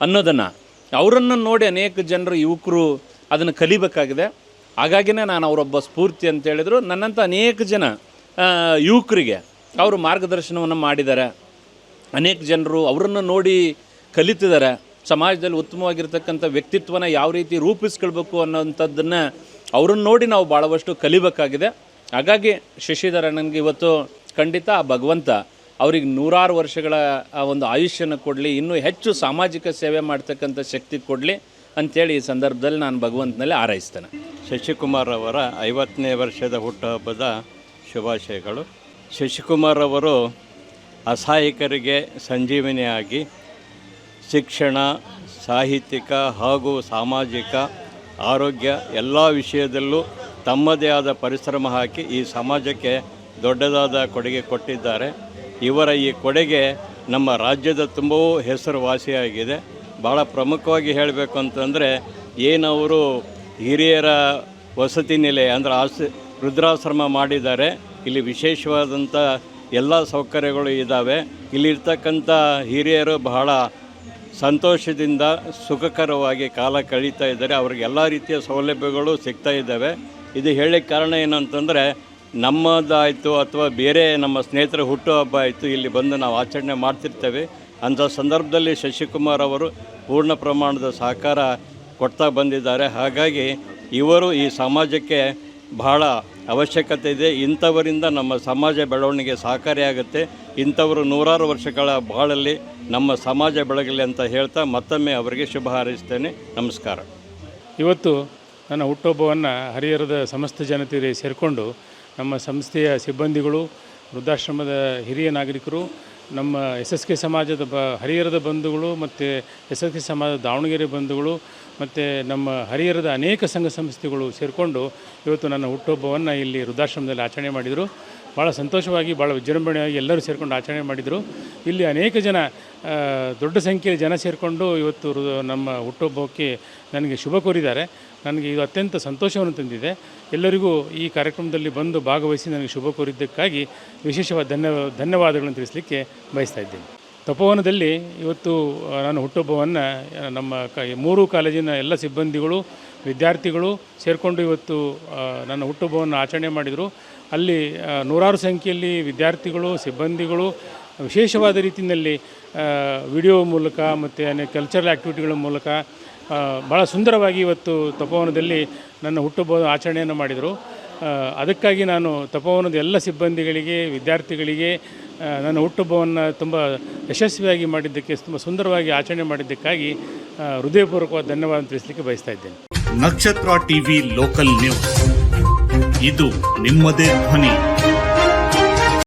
ಅನ್ನೋದನ್ನು ಅವರನ್ನು ನೋಡಿ ಅನೇಕ ಜನರು, ಯುವಕರು ಅದನ್ನು ಕಲಿಬೇಕಾಗಿದೆ. ಹಾಗಾಗಿನೇ ನಾನು ಅವರೊಬ್ಬ ಸ್ಫೂರ್ತಿ ಅಂತ ಹೇಳಿದರು. ನನ್ನಂಥ ಅನೇಕ ಜನ ಯುವಕರಿಗೆ ಅವರು ಮಾರ್ಗದರ್ಶನವನ್ನು ಮಾಡಿದ್ದಾರೆ. ಅನೇಕ ಜನರು ಅವರನ್ನು ನೋಡಿ ಕಲಿತಿದ್ದಾರೆ. ಸಮಾಜದಲ್ಲಿ ಉತ್ತಮವಾಗಿರ್ತಕ್ಕಂಥ ವ್ಯಕ್ತಿತ್ವನ ಯಾವ ರೀತಿ ರೂಪಿಸ್ಕೊಳ್ಬೇಕು ಅನ್ನೋಂಥದ್ದನ್ನು ಅವ್ರನ್ನ ನೋಡಿ ನಾವು ಭಾಳವಷ್ಟು ಕಲಿಬೇಕಾಗಿದೆ. ಹಾಗಾಗಿ ಶಶಿಧರ್ ಅಣ್ಣನಿಗೆ ಇವತ್ತು ಖಂಡಿತ ಆ ಭಗವಂತ ಅವ್ರಿಗೆ 100 ವರ್ಷಗಳ ಒಂದು ಆಯುಷ್ಯನ ಕೊಡಲಿ, ಇನ್ನೂ ಹೆಚ್ಚು ಸಾಮಾಜಿಕ ಸೇವೆ ಮಾಡ್ತಕ್ಕಂಥ ಶಕ್ತಿ ಕೊಡಲಿ ಅಂಥೇಳಿ ಈ ಸಂದರ್ಭದಲ್ಲಿ ನಾನು ಭಗವಂತನಲ್ಲಿ ಹಾರೈಸ್ತೇನೆ. ಶಶಿಕುಮಾರ್ ಅವರ 50ನೇ ವರ್ಷದ ಹುಟ್ಟುಹಬ್ಬದ ಶುಭಾಶಯಗಳು. ಶಶಿಕುಮಾರ್ ಅವರು ಅಸಹಾಯಕರಿಗೆ ಸಂಜೀವನಿಯಾಗಿ ಶಿಕ್ಷಣ, ಸಾಹಿತ್ಯಿಕ ಹಾಗೂ ಸಾಮಾಜಿಕ, ಆರೋಗ್ಯ ಎಲ್ಲ ವಿಷಯದಲ್ಲೂ ತಮ್ಮದೇ ಆದ ಪರಿಶ್ರಮ ಹಾಕಿ ಈ ಸಮಾಜಕ್ಕೆ ದೊಡ್ಡದಾದ ಕೊಡುಗೆ ಕೊಟ್ಟಿದ್ದಾರೆ. ಇವರ ಈ ಕೊಡುಗೆ ನಮ್ಮ ರಾಜ್ಯದ ತುಂಬವೂ ಹೆಸರುವಾಸಿಯಾಗಿದೆ. ಭಾಳ ಪ್ರಮುಖವಾಗಿ ಹೇಳಬೇಕು ಅಂತಂದರೆ, ಏನವರು ಹಿರಿಯರ ವಸತಿ ನಿಲಯ ಅಂದರೆ ವೃದ್ಧಾಶ್ರಮ ಮಾಡಿದ್ದಾರೆ. ಇಲ್ಲಿ ವಿಶೇಷವಾದಂಥ ಎಲ್ಲ ಸೌಕರ್ಯಗಳು ಇದ್ದಾವೆ. ಇಲ್ಲಿರ್ತಕ್ಕಂಥ ಹಿರಿಯರು ಬಹಳ ಸಂತೋಷದಿಂದ ಸುಖಕರವಾಗಿ ಕಾಲ ಕಳೀತಾ ಇದ್ದಾರೆ. ಅವ್ರಿಗೆ ಎಲ್ಲ ರೀತಿಯ ಸೌಲಭ್ಯಗಳು ಸಿಗ್ತಾ ಇದ್ದಾವೆ. ಇದು ಹೇಳಲಿಕ್ಕೆ ಕಾರಣ ಏನಂತಂದರೆ, ನಮ್ಮದಾಯಿತು ಅಥವಾ ಬೇರೆ ನಮ್ಮ ಸ್ನೇಹಿತರ ಹುಟ್ಟುಹಬ್ಬ ಆಯಿತು, ಇಲ್ಲಿ ಬಂದು ನಾವು ಆಚರಣೆ ಮಾಡ್ತಿರ್ತೇವೆ. ಅಂಥ ಸಂದರ್ಭದಲ್ಲಿ ಶಶಿಕುಮಾರ್ ಅವರು ಪೂರ್ಣ ಪ್ರಮಾಣದ ಸಹಕಾರ ಕೊಡ್ತಾ ಬಂದಿದ್ದಾರೆ. ಹಾಗಾಗಿ ಇವರು ಈ ಸಮಾಜಕ್ಕೆ ಬಹಳ ಅವಶ್ಯಕತೆ ಇದೆ. ಇಂಥವರಿಂದ ನಮ್ಮ ಸಮಾಜ ಬೆಳವಣಿಗೆ ಸಹಕಾರಿಯಾಗುತ್ತೆ. ಇಂಥವರು 100 ವರ್ಷಗಳ ಬಾಳಲ್ಲಿ ನಮ್ಮ ಸಮಾಜ ಬೆಳಗಲಿ ಅಂತ ಹೇಳ್ತಾ ಮತ್ತೊಮ್ಮೆ ಅವರಿಗೆ ಶುಭ ಹಾರೈಸ್ತೇನೆ. ನಮಸ್ಕಾರ. ಇವತ್ತು ನನ್ನ ಹುಟ್ಟುಹಬ್ಬವನ್ನು ಹರಿಹರದ ಸಮಸ್ತ ಜನತೆ ಸೇರಿಕೊಂಡು ನಮ್ಮ ಸಂಸ್ಥೆಯ ಸಿಬ್ಬಂದಿಗಳು, ವೃದ್ಧಾಶ್ರಮದ ಹಿರಿಯ ನಾಗರಿಕರು, ನಮ್ಮ SSK ಸಮಾಜದ ಹರಿಹರದ ಬಂಧುಗಳು ಮತ್ತು SSK ಸಮಾಜದ ದಾವಣಗೆರೆ ಬಂಧುಗಳು ಮತ್ತು ನಮ್ಮ ಹರಿಹರದ ಅನೇಕ ಸಂಘ ಸಂಸ್ಥೆಗಳು ಸೇರಿಕೊಂಡು ಇವತ್ತು ನನ್ನ ಹುಟ್ಟುಹಬ್ಬವನ್ನು ಇಲ್ಲಿ ವೃದ್ಧಾಶ್ರಮದಲ್ಲಿ ಆಚರಣೆ ಮಾಡಿದರು. ಭಾಳ ಸಂತೋಷವಾಗಿ, ಭಾಳ ವಿಜೃಂಭಣೆಯಾಗಿ ಎಲ್ಲರೂ ಸೇರಿಕೊಂಡು ಆಚರಣೆ ಮಾಡಿದರು. ಇಲ್ಲಿ ಅನೇಕ ಜನ, ದೊಡ್ಡ ಸಂಖ್ಯೆಯಲ್ಲಿ ಜನ ಸೇರಿಕೊಂಡು ಇವತ್ತು ನಮ್ಮ ಹುಟ್ಟುಹಬ್ಬಕ್ಕೆ ನನಗೆ ಶುಭ ಕೋರಿದ್ದಾರೆ. ನನಗೆ ಇದು ಅತ್ಯಂತ ಸಂತೋಷವನ್ನು ತಂದಿದೆ. ಎಲ್ಲರಿಗೂ ಈ ಕಾರ್ಯಕ್ರಮದಲ್ಲಿ ಬಂದು ಭಾಗವಹಿಸಿ ನನಗೆ ಶುಭ ಕೋರಿದ್ದಕ್ಕಾಗಿ ವಿಶೇಷವಾದ ಧನ್ಯವಾದಗಳನ್ನು ತಿಳಿಸಲಿಕ್ಕೆ ಬಯಸ್ತಾ ಇದ್ದೇನೆ. ತಪೋವನದಲ್ಲಿ ಇವತ್ತು ನಾನು ಹುಟ್ಟುಹಬ್ಬವನ್ನು ನಮ್ಮ 3 ಕಾಲೇಜಿನ ಎಲ್ಲ ಸಿಬ್ಬಂದಿಗಳು, ವಿದ್ಯಾರ್ಥಿಗಳು ಸೇರಿಕೊಂಡು ಇವತ್ತು ನನ್ನ ಹುಟ್ಟುಹಬ್ಬವನ್ನು ಆಚರಣೆ ಮಾಡಿದರು. ಅಲ್ಲಿ 100 ಸಂಖ್ಯೆಯಲ್ಲಿ ವಿದ್ಯಾರ್ಥಿಗಳು, ಸಿಬ್ಬಂದಿಗಳು ವಿಶೇಷವಾದ ರೀತಿಯಲ್ಲಿ ವಿಡಿಯೋ ಮೂಲಕ ಮತ್ತು ಕಲ್ಚರಲ್ ಆ್ಯಕ್ಟಿವಿಟಿಗಳ ಮೂಲಕ ಭಾಳ ಸುಂದರವಾಗಿ ಇವತ್ತು ತಪೋವನದಲ್ಲಿ ನನ್ನ ಹುಟ್ಟುಹಬ್ಬ ಆಚರಣೆಯನ್ನು ಮಾಡಿದರು. ಅದಕ್ಕಾಗಿ ನಾನು ತಪೋವನದ ಎಲ್ಲ ಸಿಬ್ಬಂದಿಗಳಿಗೆ, ವಿದ್ಯಾರ್ಥಿಗಳಿಗೆ ನನ್ನ ಹುಟ್ಟುಹಬ್ಬವನ್ನು ತುಂಬ ಯಶಸ್ವಿಯಾಗಿ ಮಾಡಿದ್ದಕ್ಕೆ, ತುಂಬ ಸುಂದರವಾಗಿ ಆಚರಣೆ ಮಾಡಿದ್ದಕ್ಕಾಗಿ ಹೃದಯಪೂರ್ವಕವಾದ ಧನ್ಯವಾದ ತಿಳಿಸಲಿಕ್ಕೆ ಬಯಸ್ತಾ ಇದ್ದೇನೆ. ನಕ್ಷತ್ರ ಟಿವಿ ಲೋಕಲ್ ನ್ಯೂಸ್, ಇದು ನಿಮ್ಮದೇ ಧ್ವನಿ.